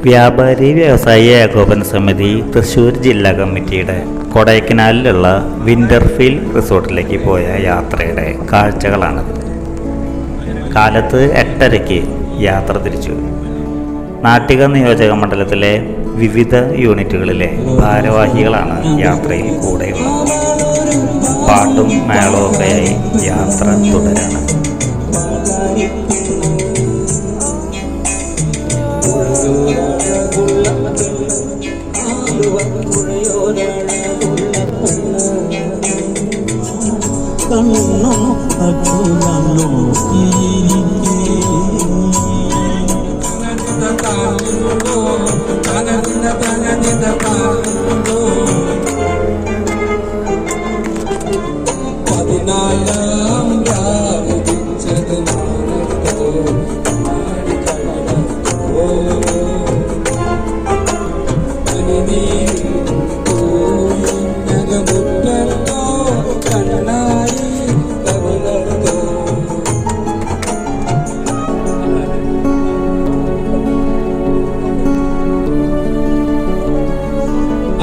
വ്യാപാരി വ്യവസായി ഏകോപന സമിതി തൃശ്ശൂർ ജില്ലാ കമ്മിറ്റിയുടെ കൊടൈക്കനാലിലുള്ള വിൻ്റർഫീൽ റിസോർട്ടിലേക്ക് പോയ യാത്രയുടെ കാഴ്ചകളാണത്. കാലത്ത് 8:30 യാത്ര തിരിച്ചു. നാട്ടിക നിയോജക മണ്ഡലത്തിലെ വിവിധ യൂണിറ്റുകളിലെ ഭാരവാഹികളാണ് യാത്രയിൽ കൂടെയുള്ളത്. പാട്ടും മേളവും ഒക്കെയായി യാത്ര തുടരാണ്.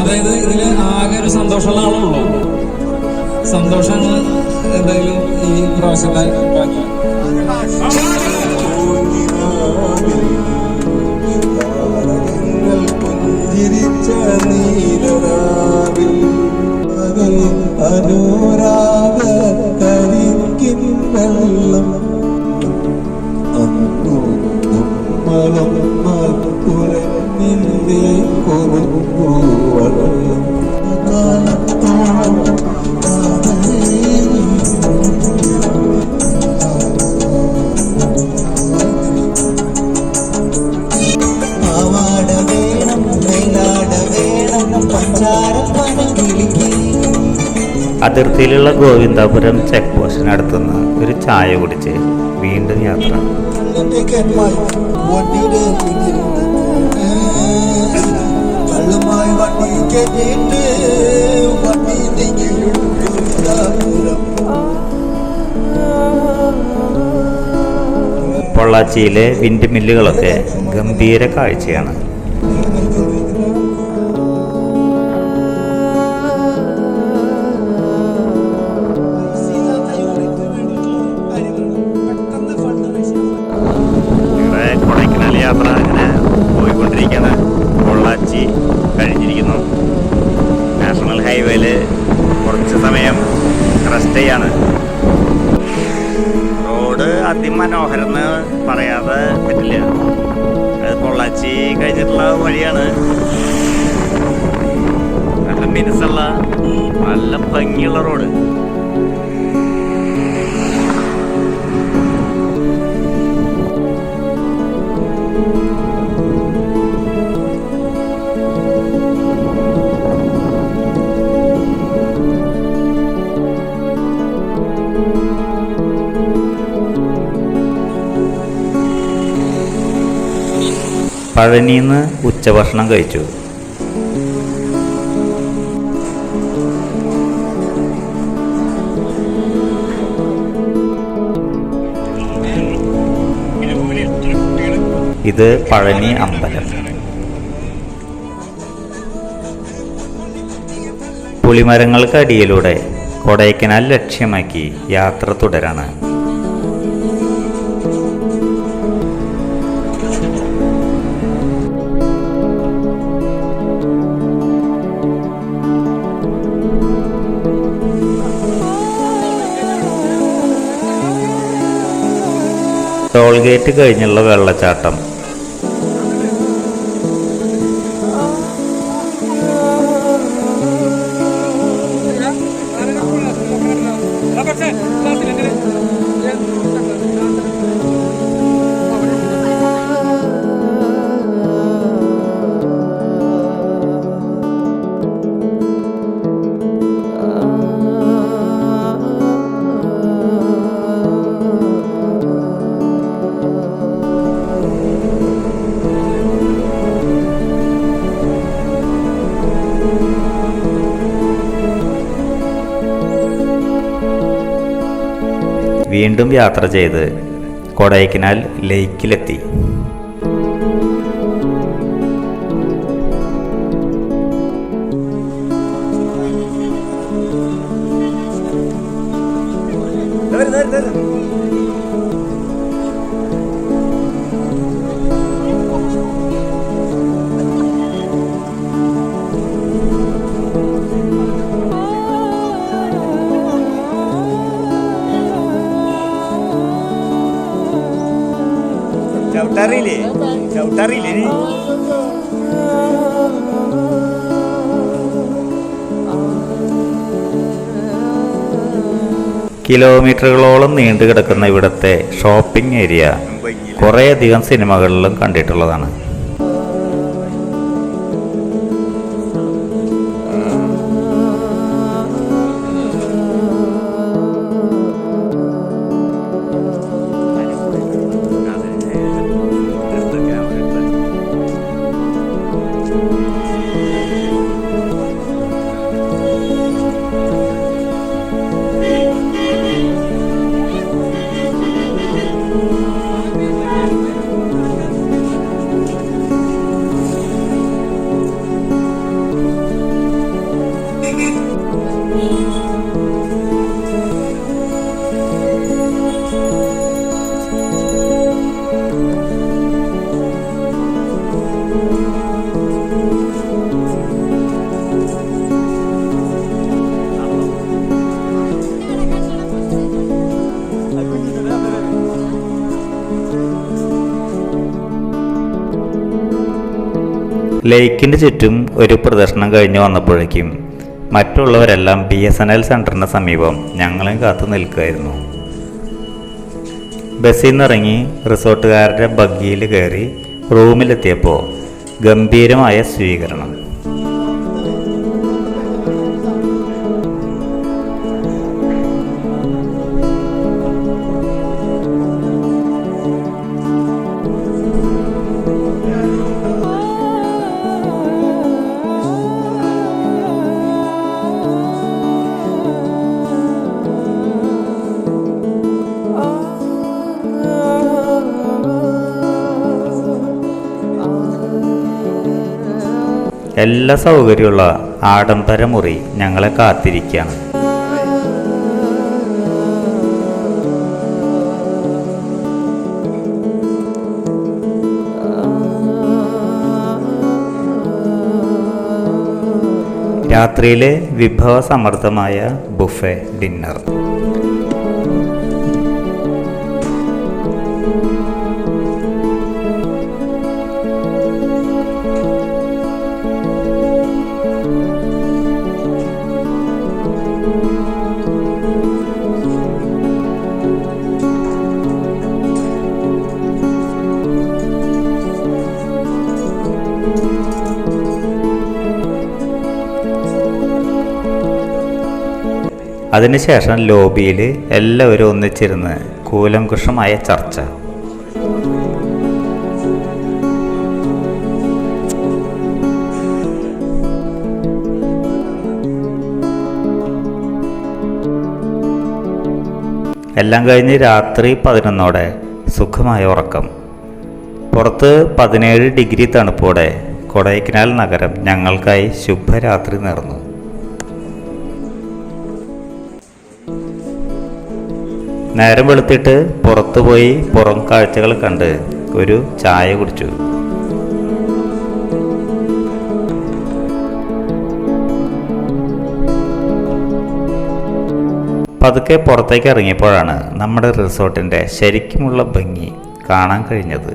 അതായത് ഇതില് ആകെ ഒരു സന്തോഷമുള്ള ആളുള്ളൂ. സന്തോഷം എന്തായാലും ഈ പ്രാവശ്യത്തെ അനുരാഗ കരിക്കിൻ വെള്ളം നമ്മളും കുരഞ്ഞിന്റെ കൊടുക്കുവെള്ളം പാവാട വേണം വെയിലാട വേണം പഞ്ചാരപ്പനകിളിക്ക്. അതിർത്തിയിലുള്ള ഗോവിന്ദാപുരം ചെക്ക് പോസ്റ്റിനടുത്തുനിന്ന് ഒരു ചായ കുടിച്ച് വീണ്ടും യാത്ര. പൊള്ളാച്ചിയിലെ വിൻഡ് മില്ലുകളൊക്കെ ഗംഭീര കാഴ്ചയാണ്. കൊടൈക്കനാൽ യാത്ര ഇങ്ങനെ പോയിക്കൊണ്ടിരിക്കുകയാണ്. പൊള്ളാച്ചി കഴിഞ്ഞിരിക്കുന്നു. നാഷണൽ ഹൈവേയിൽ കുറച്ച് സമയം റെസ്റ്റ് ചെയ്യാണ്. റോഡ് അതിമനോഹരം എന്ന് പറയാതെ പറ്റില്ല. അത് പൊള്ളാച്ചി കഴിഞ്ഞിട്ടുള്ള വഴിയാണ്. നല്ല മിനുസുള്ള നല്ല ഭംഗിയുള്ള റോഡ്. പഴനിന്ന് ഉച്ചഭക്ഷണം കഴിച്ചു. ഇത് പഴനി അമ്പലം. പുളിമരങ്ങൾക്കടിയിലൂടെ കൊടൈക്കനാൽ ലക്ഷ്യമാക്കി യാത്ര തുടരാണ്. ടോൾഗേറ്റ് കഴിഞ്ഞുള്ള വെള്ളച്ചാട്ടം. വീണ്ടും യാത്ര ചെയ്ത് കൊടൈക്കനാൽ ലേക്കിലെത്തി. കിലോമീറ്ററുകളോളം നീണ്ടു കിടക്കുന്ന ഇവിടുത്തെ ഷോപ്പിംഗ് ഏരിയ കുറേയധികം സിനിമകളിലും കണ്ടിട്ടുള്ളതാണ്. ലേക്കിൻ്റെ ചുറ്റും ഒരു പ്രദർശനം കഴിഞ്ഞ് വന്നപ്പോഴേക്കും മറ്റുള്ളവരെല്ലാം BSNL സെൻറ്ററിന് സമീപം ഞങ്ങളെ കാത്തു നിൽക്കുകയായിരുന്നു. ബസ്സിൽ നിന്നിറങ്ങി റിസോർട്ടുകാരുടെ ബഗ്ഗിയിൽ കയറി റൂമിലെത്തിയപ്പോൾ ഗംഭീരമായ സ്വീകരണം. എല്ലാ സൗകര്യമുള്ള ആഡംബര മുറി ഞങ്ങളെ കാത്തിരിക്കുകയാണ്. രാത്രിയിലെ വിഭവസമൃദ്ധമായ ബുഫേ ഡിന്നർ. അതിനുശേഷം ലോബിയിൽ എല്ലാവരും ഒന്നിച്ചിരുന്ന് കൂലംകുഷമായ ചർച്ച. എല്ലാം കഴിഞ്ഞ് രാത്രി 11 സുഖമായ ഉറക്കം. പുറത്ത് 17 ഡിഗ്രി തണുപ്പോടെ കൊടൈക്കനാൽ നഗരം ഞങ്ങൾക്കായി ശുഭരാത്രി നേർന്നു. നേരം വെളുത്തിട്ട് പുറത്തുപോയി പുറം കാഴ്ചകൾ കണ്ട് ഒരു ചായ കുടിച്ചു. പതുക്കെ പുറത്തേക്ക് ഇറങ്ങിയപ്പോഴാണ് നമ്മുടെ റിസോർട്ടിൻ്റെ ശരിക്കുമുള്ള ഭംഗി കാണാൻ കഴിഞ്ഞത്.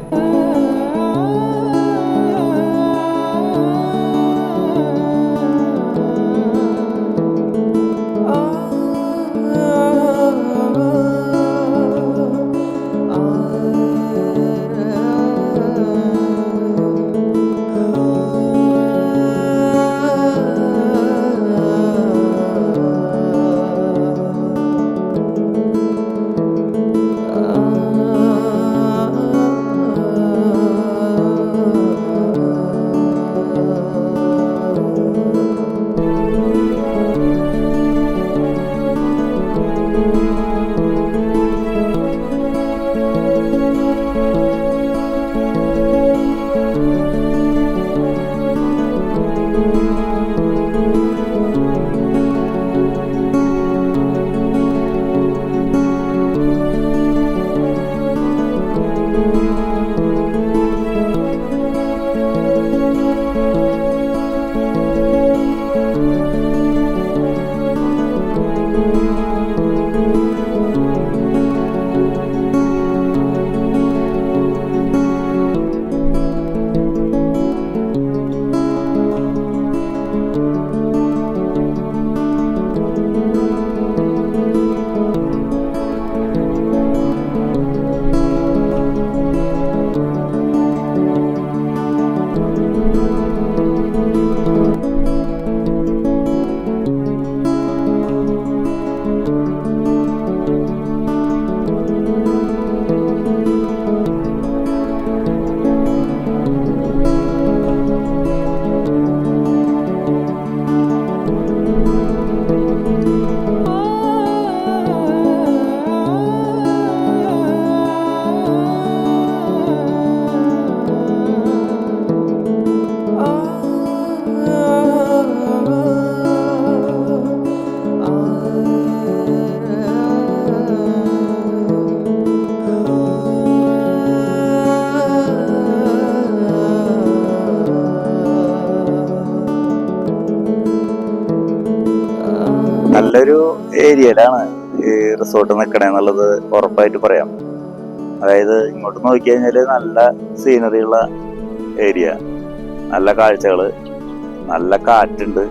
നല്ലൊരു ഏരിയയിലാണ് ഈ റിസോർട്ട് നിൽക്കണേന്നുള്ളത് ഉറപ്പായിട്ട് പറയാം. അതായത് ഇങ്ങോട്ട് നോക്കി കഴിഞ്ഞാൽ നല്ല സീനറി ഉള്ള ഏരിയ, നല്ല കാഴ്ചകള്, നല്ല കാറ്റുണ്ട്.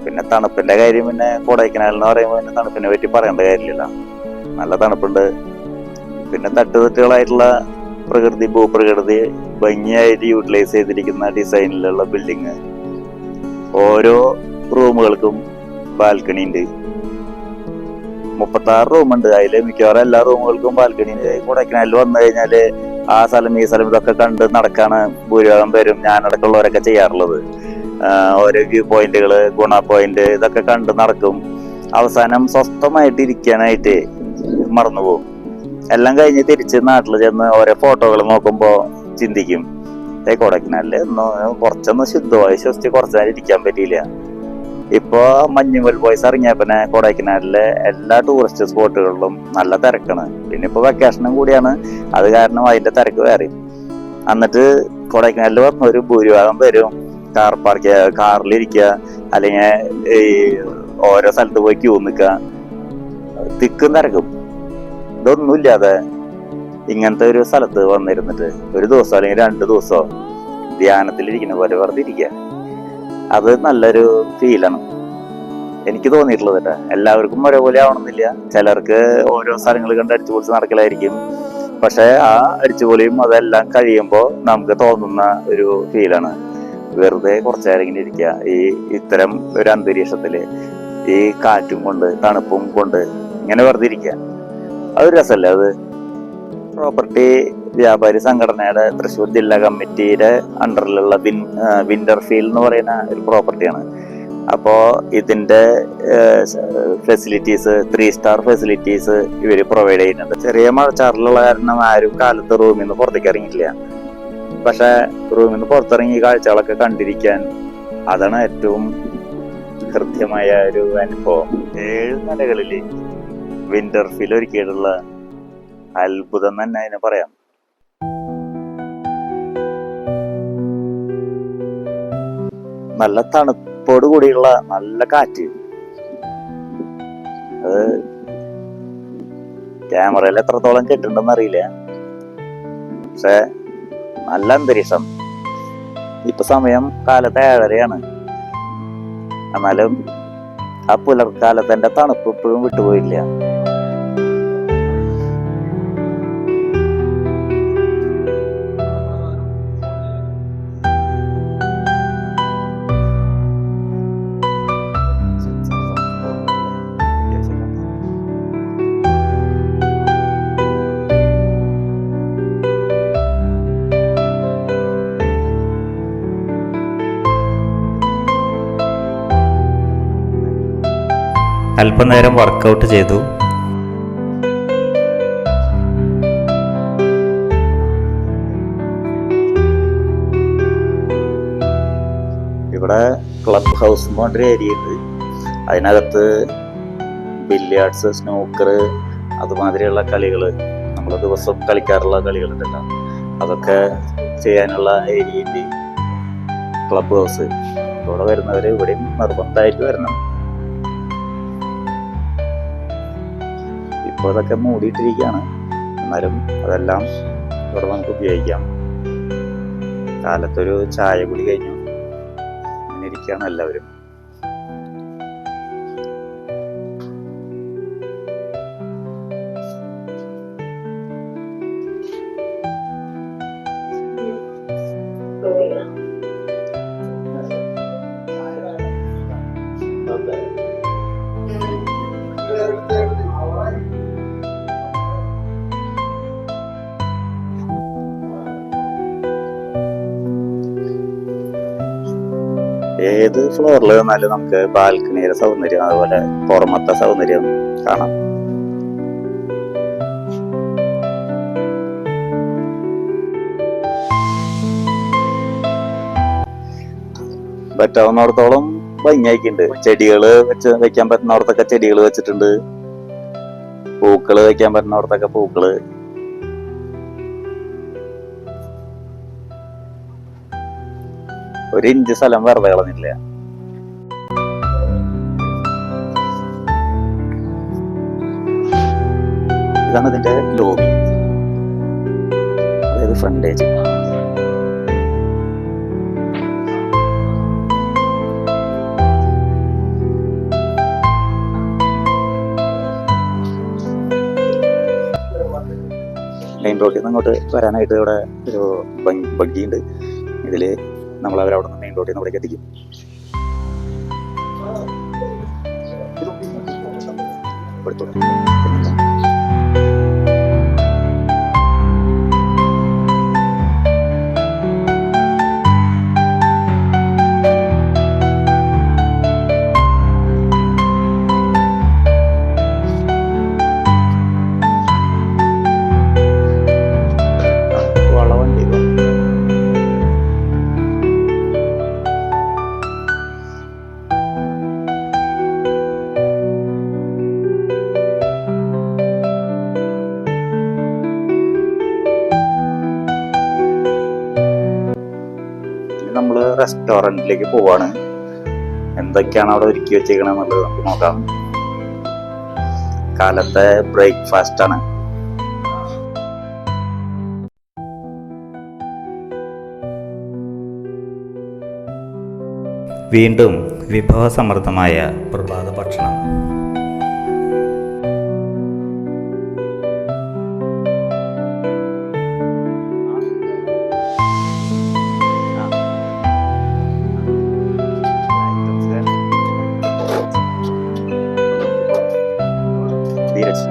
പിന്നെ തണുപ്പിന്റെ കാര്യം പിന്നെ കൊടൈക്കനാൽ എന്ന് പറയുമ്പോൾ പിന്നെ തണുപ്പിനെ പറ്റി പറയേണ്ട കാര്യമില്ല, നല്ല തണുപ്പുണ്ട്. പിന്നെ തട്ടുതട്ടുകളായിട്ടുള്ള ഭൂപ്രകൃതി ഭംഗിയായിട്ട് യൂട്ടിലൈസ് ചെയ്തിരിക്കുന്ന ഡിസൈനിലുള്ള ബിൽഡിങ്. ഓരോ റൂമുകൾക്കും ബാൽക്കണി ഉണ്ട്. 36 റൂമുണ്ട്. അതില് മിക്കവാറും എല്ലാ റൂമുകൾക്കും ബാൽക്കണി ഉണ്ട്. കൊടൈക്കനാലിൽ വന്നു കഴിഞ്ഞാല് ആ സ്ഥലം ഈ സ്ഥലം ഇതൊക്കെ കണ്ട് നടക്കാണ് ഭൂരിഭാഗം പേരും, ഞാനടക്കമുള്ളവരൊക്കെ ചെയ്യാറുള്ളത്. ഓരോ വ്യൂ പോയിന്റുകള്, ഗുണ പോയിന്റ്, ഇതൊക്കെ കണ്ട് നടക്കും. അവസാനം സ്വസ്ഥമായിട്ട് ഇരിക്കാനായിട്ട് മറന്നുപോകും. എല്ലാം കഴിഞ്ഞ് തിരിച്ച് നാട്ടിൽ ചെന്ന് ഓരോ ഫോട്ടോകൾ നോക്കുമ്പോ ചിന്തിക്കും, കൊടൈക്കനാലില് കുറച്ചൊന്ന് ശുദ്ധമായി ശ്വസിച്ച് കുറച്ചു നേരം ഇരിക്കാൻ പറ്റിയില്ല. ഇപ്പൊ മഞ്ഞുമൽ ബോയ്സ് ഇറങ്ങിയപ്പനെ കൊടൈക്കനാലിലെ എല്ലാ ടൂറിസ്റ്റ് സ്പോട്ടുകളിലും നല്ല തിരക്കാണ്. പിന്നെ ഇപ്പൊ വെക്കേഷനും കൂടിയാണ്, അത് കാരണം അതിന്റെ തിരക്ക് വേറെ. എന്നിട്ട് കൊടൈക്കനാലിൽ വന്ന ഒരു ഭൂരിഭാഗം പേരും കാറിലിരിക്കുക, അല്ലെങ്കിൽ ഈ ഓരോ സ്ഥലത്ത് പോയി ക്യൂ നിൽക്കുക, തിക്കും തിരക്കും. ഇതൊന്നുമില്ലാതെ ഇങ്ങനത്തെ ഒരു സ്ഥലത്ത് വന്നിരുന്നിട്ട് ഒരു ദിവസം അല്ലെങ്കിൽ 2 ദിവസമോ ധ്യാനത്തിലിരിക്കുന്ന പോലെ വെറുതെ ഇരിക്കുക, അത് നല്ലൊരു ഫീലാണ് എനിക്ക് തോന്നിയിട്ടുള്ളത് കേട്ടോ. എല്ലാവർക്കും ഒരേപോലെ ആവണമെന്നില്ല, ചിലർക്ക് ഓരോ സ്ഥലങ്ങൾ കണ്ട് അടിച്ചുപൊളിച്ച് നടക്കലായിരിക്കും. പക്ഷെ ആ അടിച്ചുപൊളിയും അതെല്ലാം കഴിയുമ്പോൾ നമുക്ക് തോന്നുന്ന ഒരു ഫീലാണ് വെറുതെ കുറച്ചേരം ഇങ്ങനെ ഇരിക്കുക ഈ ഇത്തരം ഒരു അന്തരീക്ഷത്തില്, ഈ കാറ്റും കൊണ്ട് തണുപ്പും കൊണ്ട് ഇങ്ങനെ വെറുതെ ഇരിക്കുക. അതൊരു രസമല്ലേ അത്. പ്രോപ്പർട്ടി വ്യാപാരി സംഘടനയുടെ തൃശ്ശൂർ ജില്ലാ കമ്മിറ്റിയുടെ അണ്ടറിലുള്ള വിന്റർഫീൽഡ് എന്ന് പറയുന്ന ഒരു പ്രോപ്പർട്ടിയാണ്. അപ്പോ ഇതിന്റെ ഫെസിലിറ്റീസ് 3 സ്റ്റാർ ഫെസിലിറ്റീസ് ഇവര് പ്രൊവൈഡ് ചെയ്യുന്നുണ്ട്. ചെറിയ മഴച്ചാറിലുള്ള കാരണം ആരും കാലത്ത് റൂമിൽ നിന്ന് പുറത്തേക്ക് ഇറങ്ങിയിട്ടില്ല. പക്ഷെ റൂമിൽ നിന്ന് പുറത്തിറങ്ങി കാഴ്ചകളൊക്കെ കണ്ടിരിക്കാൻ അതാണ് ഏറ്റവും ഹൃദ്യമായ ഒരു അനുഭവം. 7 നിലകളില് വിന്റർഫീൽഡ് ഒരുക്കിയിട്ടുള്ള അത്ഭുതം തന്നെ അതിനെ പറയാം. നല്ല തണുപ്പോട് കൂടിയുള്ള നല്ല കാറ്റ്. അത് ക്യാമറയിൽ എത്രത്തോളം കിട്ടുന്നുണ്ടെന്ന് അറിയില്ല, പക്ഷെ നല്ല അന്തരീക്ഷം. ഇപ്പൊ സമയം കാലത്ത് 7:30 എന്നാലും ആ പുലർക്കാലത്തിന്റെ തണുപ്പ് ഇപ്പോഴും വിട്ടുപോയില്ല. അല്പനേരം വർക്കൗട്ട് ചെയ്തു. ഇവിടെ ക്ലബ് ഹൗസ് എന്ന് പറഞ്ഞൊരു ഏരിയ ഉണ്ട്. അതിനകത്ത് ബില്ലിയാർഡ്സ്, സ്നൂക്കർ, അതുമാതിരിയുള്ള കളികൾ, നമ്മൾ ദിവസം കളിക്കാറുള്ള കളികളുണ്ടല്ലോ, അതൊക്കെ ചെയ്യാനുള്ള ഏരിയയുണ്ട് ക്ലബ് ഹൗസ്. ഇവിടെ വരുന്നവർ ഇവിടെയും നിർബന്ധമായിട്ട് വരണം. ഇപ്പോൾ അതൊക്കെ മൂടിയിട്ടിരിക്കുകയാണ്, എന്നാലും അതെല്ലാം ഇവിടെ നമുക്ക് ഉപയോഗിക്കാം. കാലത്തൊരു ചായ കുടി കഴിഞ്ഞു ഇങ്ങനെ ഇരിക്കുകയാണ് എല്ലാവരും. ഏത് ഫ്ലോറിൽ വന്നാലും നമുക്ക് ബാൽക്കണിയുടെ സൗന്ദര്യം, അതുപോലെ പുറമത്തെ സൗന്ദര്യം കാണാം. പറ്റാവുന്നിടത്തോളം ഭംഗിയായിട്ടുണ്ട്. ചെടികള് വെക്കാൻ പറ്റുന്നിടത്തൊക്കെ ചെടികൾ വെച്ചിട്ടുണ്ട്, പൂക്കള് വെക്കാൻ പറ്റുന്നിടത്തൊക്കെ പൂക്കള്. ഒരു ഇഞ്ച് സ്ഥലം വെറുതെ കളഞ്ഞില്ല. ഇതാണ് ഇതിന്റെ ലോബി, അതായത് ഫ്രണ്ടേജ്. മെയിൻ റോഡിൽ നിന്ന് അങ്ങോട്ട് വരാനായിട്ട് ഇവിടെ ഒരു ബഗ്ഗിയുണ്ട്. ഇതിൽ നമ്മൾ അവരവിടെ നിന്ന് മെയിൻ റോഡിൽ നിന്ന് ഇവിടേക്ക് എത്തിക്കും. വളവണ്ടി നമ്മള് റെസ്റ്റോറന്റിലേക്ക് പോവാണ്. എന്തൊക്കെയാണ് അവിടെ ഒരുക്കി വെച്ചേക്കണെന്നുള്ളത് നമുക്ക് നോക്കാം. കാലത്തെ ബ്രേക്ക്ഫാസ്റ്റ് ആണ്. വീണ്ടും വിഭവസമൃദ്ധമായ പ്രഭാത ഭക്ഷണം. ധീരജ്,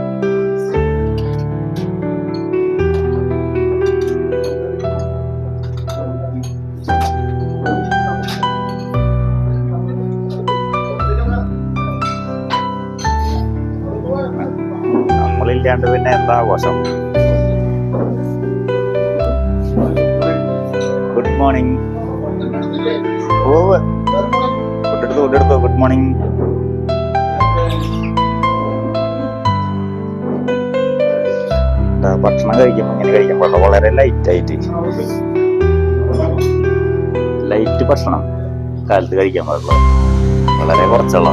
നമ്മളില്ലാണ്ട് പിന്നെ എന്താ ആഘോഷം. Good morning. ഓ ഫുഡെടുത്തോ. Good morning. ഭക്ഷണം കഴിക്കുമ്പോൾ ഇങ്ങനെ കഴിക്കാൻ പാടില്ല, വളരെ ലൈറ്റ് ഭക്ഷണം കാലത്ത് കഴിക്കാൻ പാടുള്ളൂ, വളരെ കുറച്ചുള്ള.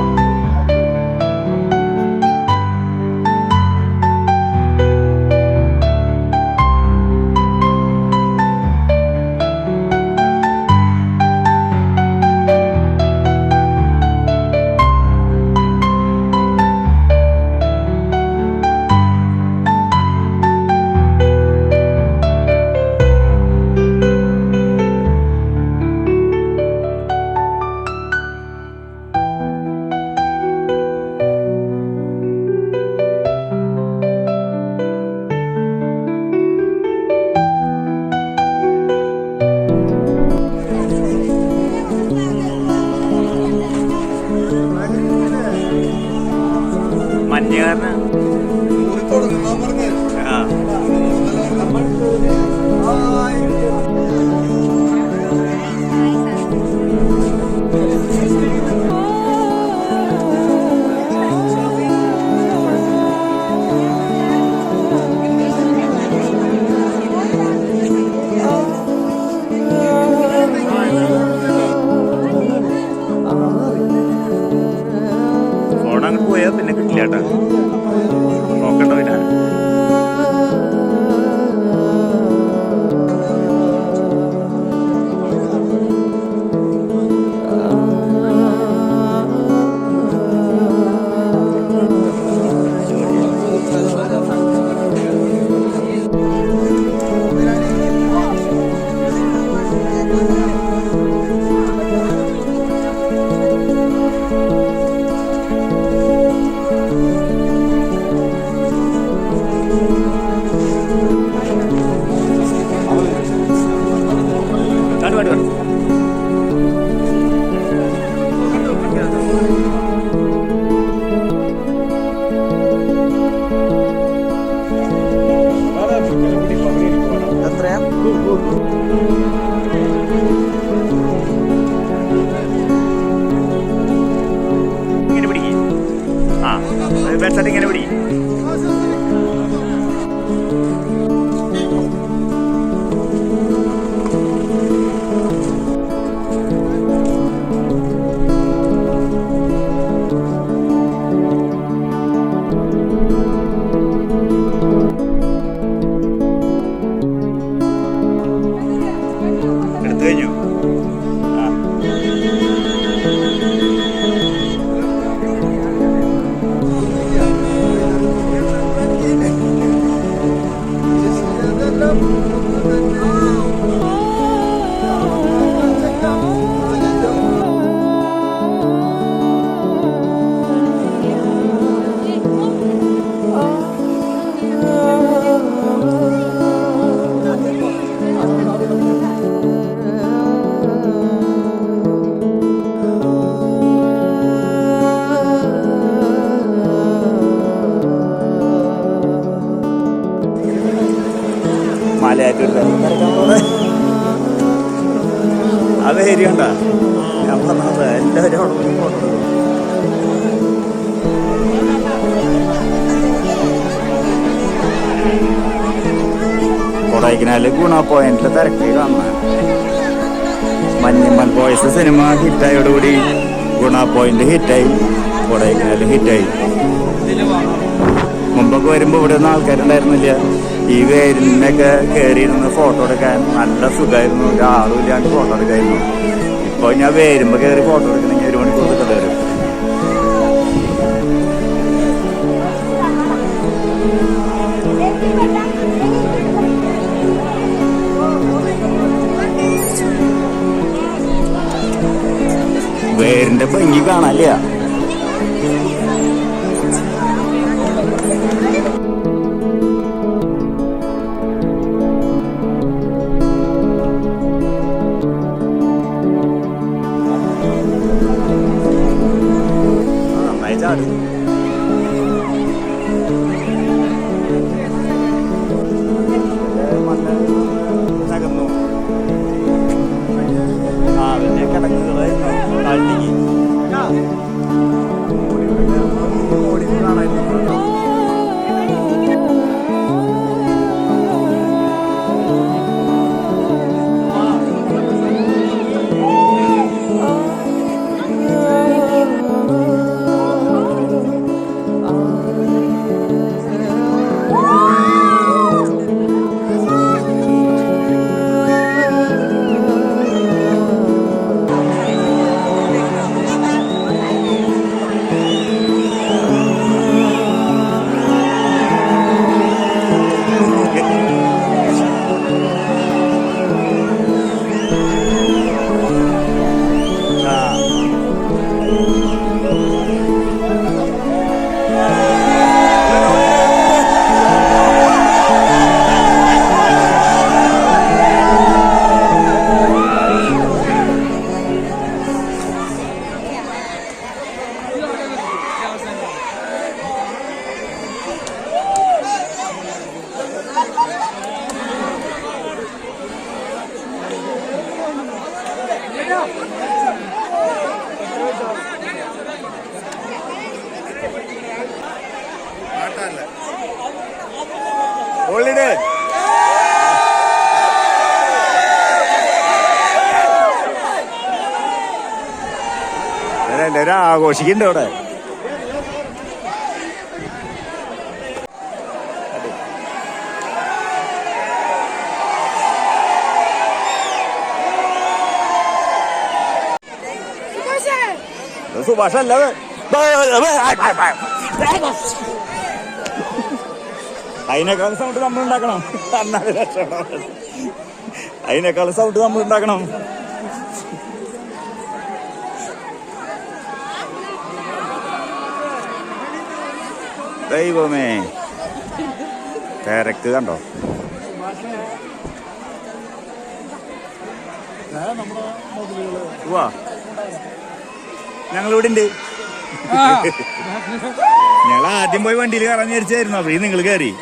അങ്ങോട്ട് പോയാൽ പിന്നെ കിട്ടില്ല കേട്ടോ, നോക്കണ്ട പിന്നെ. ഇങ്ങനെ പിടിക്കും. ആ വെച്ചാൽ ഇങ്ങനെ പിടിക്കും. കഴിഞ്ഞു. അത് ശരിയണ്ട ഞാൻ പറഞ്ഞത് എല്ലാവരും അവിടെ ഫോട്ടോ. കൊടൈക്കനാല് ഗുണ പോയിന്റിലെ തിരക്ക് കാണുന്ന മഞ്ഞമ്മൽ ബോയ്സ് സിനിമ ഹിറ്റായോടുകൂടി ഗുണ പോയിന്റ് ഹിറ്റായി, കൊടൈക്കനാല് ഹിറ്റായി. മുമ്പൊക്കെ വരുമ്പോൾ ഇവിടെ ഒന്നും ആൾക്കാരുണ്ടായിരുന്നില്ല. ഈ വേരിനൊക്കെ കയറിയിരുന്ന് ഫോട്ടോ എടുക്കാൻ നല്ല സുഖമായിരുന്നു, ഒരാളും ഇല്ലാണ്ട് ഫോട്ടോ എടുക്കായിരുന്നു. ഇപ്പോൾ ഞാൻ വരുമ്പോൾ കയറി ഫോട്ടോ എടുക്കണമെങ്കിൽ 1 മണിക്കൂർ കിട്ടേണ്ടി വരും. വേരിന്റെ ഭംഗി കാണാനില്ല. തകർന്നു വലിയ കിടക്കുകള് താഴ്ത്തിക്ക് ഹോളിഡേ എല്ലാവരും ആഘോഷിക്കുന്നുണ്ട് അവിടെ. സുഭാഷ് അല്ല അതിനേക്കാൾ സൗണ്ട് നമ്മൾ ഉണ്ടാക്കണം. അതിനേക്കാൾ സൗണ്ട് നമ്മൾ ഉണ്ടാക്കണം. ദൈവമേ തിരക്ക് കണ്ടോ. വാ ഞങ്ങളിവിടെ ഉണ്ട്. ഞങ്ങൾ ആദ്യം പോയി വണ്ടിയിൽ കയറാൻ വിചാരിച്ചായിരുന്നു. അപ്പൊ നിങ്ങൾ കയറി.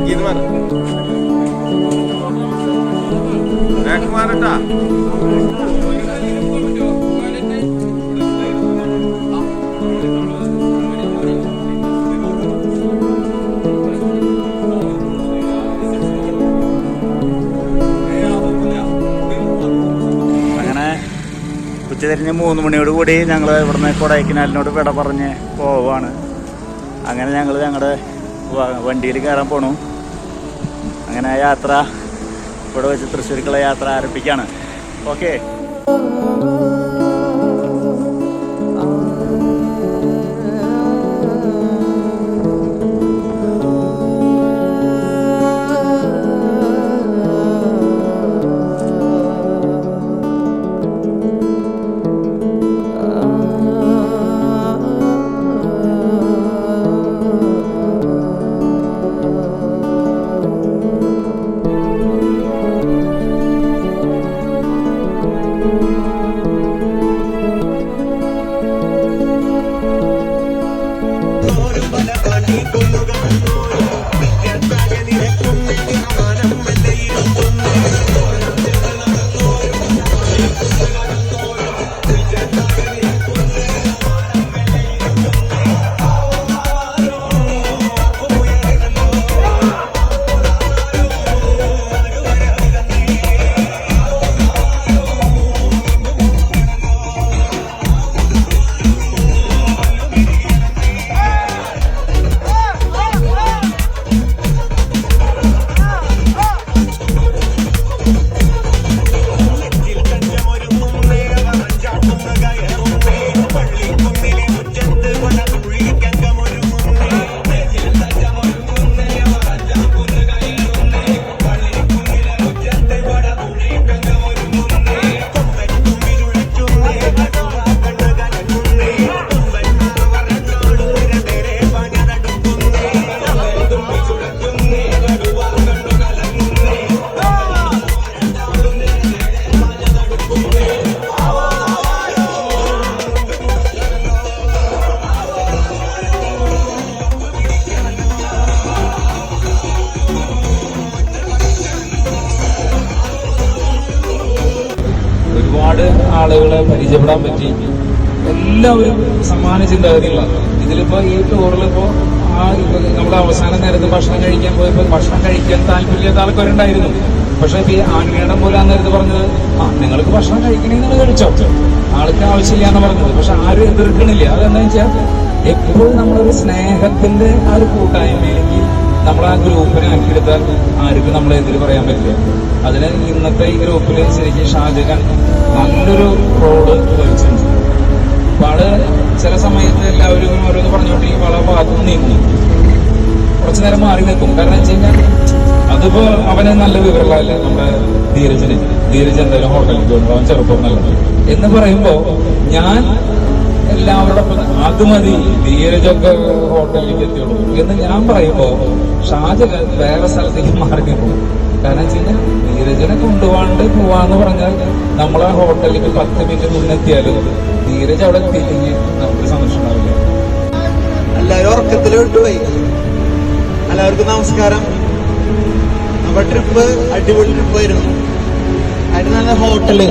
അങ്ങനെ ഉച്ചതിരിഞ്ഞ് 3 മണിയോട് കൂടി ഞങ്ങൾ ഇവിടുന്ന് കൊടൈക്കനാലിനോട് വിട പറഞ്ഞ് പോവാണ്. അങ്ങനെ ഞങ്ങൾ ഞങ്ങളുടെ വണ്ടിയിൽ കയറാൻ പോണു. അങ്ങനെ യാത്ര ഇവിടെ വെച്ച് തൃശ്ശൂർക്കുള്ള യാത്ര ആരംഭിക്കുകയാണ്. ഓക്കെ. ആളുകളെ പരിചയപ്പെടാൻ പറ്റി. എല്ലാവരും സമാന ചിന്താഗതികളാണ്. ഇതിലിപ്പോ ഈ ടൂറിലിപ്പോ നമ്മുടെ അവസാന നേരത്ത് ഭക്ഷണം കഴിക്കാൻ പോയപ്പോ ഭക്ഷണം കഴിക്കാൻ താല്പര്യമില്ലാത്ത ആൾക്കാരുണ്ടായിരുന്നു. പക്ഷെ ഇപ്പൊ ഈ ആൺമേടം പോലെ ആ നേരത്ത് പറഞ്ഞത് നിങ്ങൾക്ക് ഭക്ഷണം കഴിക്കണമെങ്കിൽ നിങ്ങൾ കഴിച്ചോ, ആൾക്ക് ആവശ്യമില്ല എന്ന് പറഞ്ഞത്. പക്ഷെ ആരും എതിർക്കണില്ല. അതെന്താ വെച്ചാൽ എപ്പോഴും നമ്മളൊരു സ്നേഹത്തിന്റെ ആ ഒരു കൂട്ടായ്മയിലേക്ക് നമ്മൾ ആ ഗ്രൂപ്പിനെ ആക്കിയെടുത്താൽ ആർക്കും നമ്മളെ എതിര് പറയാൻ പറ്റില്ല. അതിന് ഇന്നത്തെ ഈ ഗ്രൂപ്പിൽ ശരിക്കും ഷാജഹാൻ നല്ലൊരു റോള് വഹിച്ചിട്ടുണ്ട്. അപ്പൊ ആള് ചില സമയത്ത് എല്ലാവരും ഓരോന്ന് പറഞ്ഞുകൊണ്ട് ഈ വള ഭാഗത്ത് നീങ്ങും, കുറച്ചു നേരം മാറി നിൽക്കും. കാരണം വെച്ച് കഴിഞ്ഞാൽ അതിപ്പോ അവന് നല്ല വിവരങ്ങളല്ല. നമ്മുടെ ധീരജ് എന്തായാലും ഹോട്ടലിൽ തോന്നുന്നു, അവൻ ചെറുപ്പം നല്ലത് എന്ന് പറയുമ്പോ ഞാൻ എല്ലാവരോടൊപ്പം അത് മതി, ധീരജൊക്കെ ഹോട്ടലിലേക്ക് എത്തിയുള്ളൂ എന്ന് ഞാൻ പറയുമ്പോ ഷാജഹാൻ വേറെ സ്ഥലത്തേക്ക് മാറി നിൽക്കും. കാരണം വെച്ച് കഴിഞ്ഞാൽ ധീരജനെ കൊണ്ടുപോകാണ്ട് പോവാന്ന് പറഞ്ഞാൽ നമ്മളെ ഹോട്ടലിലേക്ക് 10 മിനിറ്റ് മുന്നെത്തിയാലും ധീരജ് അവിടെ എത്തിയില്ലെങ്കിൽ നമുക്ക് സന്തോഷം ഉണ്ടാവില്ല. എല്ലാവരും ഉറക്കത്തിൽ വിട്ടുപോയി. എല്ലാവർക്കും നമസ്കാരം. നമ്മുടെ ട്രിപ്പ് അടിപൊളി ട്രിപ്പായിരുന്നു. അതിന് നല്ല ഹോട്ടല്,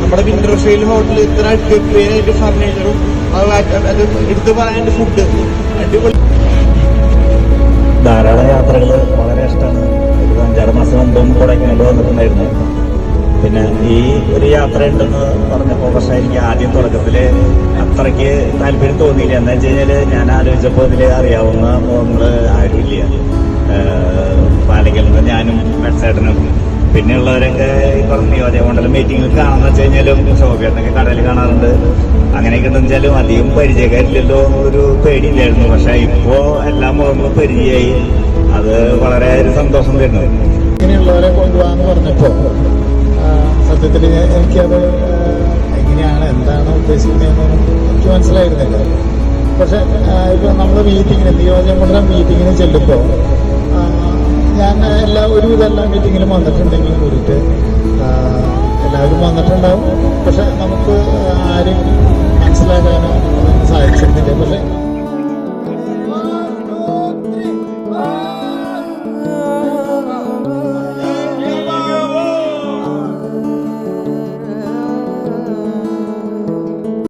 നമ്മുടെ വിൻഡർഫീൽഡ് ഹോട്ടൽ ഇത്ര ക്ലീനായിട്ട് ഫർണിച്ചറും അത് എടുത്ത് പറയാനായിട്ട് ഫുഡ് അടിപൊളി. ധാരാളം യാത്രകൾ വളരെ ഇഷ്ടമാണ്. ഒരു 5-6 മാസം മുമ്പും കൊടൈക്കനാൽ വന്നിട്ടുണ്ടായിരുന്നു. പിന്നെ ഈ ഒരു യാത്ര ഉണ്ടെന്ന് പറഞ്ഞപ്പോൾ പക്ഷേ എനിക്ക് ആദ്യം തുടക്കത്തിൽ അത്രയ്ക്ക് താല്പര്യം തോന്നിയില്ല. എന്താ വെച്ച് കഴിഞ്ഞാൽ ഞാൻ ആലോചിച്ചപ്പോൾ ഇതിൽ അറിയാവുന്ന മുഖങ്ങൾ ആരുമില്ല. പാലക്കൽ നിന്ന് ഞാനും മെഡ്സേട്ടനും പിന്നെയുള്ളവരൊക്കെ ഈ പറഞ്ഞ നിയോജകമണ്ഡലം മീറ്റിങ്ങിൽ കാണാന്ന് വെച്ച് കഴിഞ്ഞാലും ശോഭേട്ടനൊക്കെ കടയിൽ കാണാറുണ്ട്. അങ്ങനെയൊക്കെ ഉണ്ടെന്ന് വെച്ചാലും അധികം പരിചയക്കാരില്ലല്ലോ എന്നൊരു പേടിയില്ലായിരുന്നു. പക്ഷെ ഇപ്പോ എല്ലാ മുഖങ്ങളും പരിചയമായി. അത് വളരെ ഒരു സന്തോഷം തരുന്നു. ഇങ്ങനെയുള്ളവരെ കൊണ്ടുപോകാന്ന് പറഞ്ഞപ്പോ സത്യത്തിൽ എനിക്കത് എങ്ങനെയാണ് എന്താണ് ഉദ്ദേശിക്കുന്നതെന്നൊന്നും എനിക്ക് മനസ്സിലായിരുന്നില്ല. പക്ഷെ ഇപ്പൊ നമ്മള് മീറ്റിങ്ങിന് നിയോജകമണ്ഡലം മീറ്റിങ്ങിന് ചെല്ലുമ്പോൾ ഞാൻ ഒരുവിധം എല്ലാ മീറ്റിങ്ങിലും വന്നിട്ടുണ്ടെങ്കിലും കൂടിയിട്ട് എല്ലാവരും വന്നിട്ടുണ്ടാവും. പക്ഷെ നമുക്ക് ആരും മനസ്സിലാക്കാനോ സാധിച്ചിരുന്നില്ല. പക്ഷെ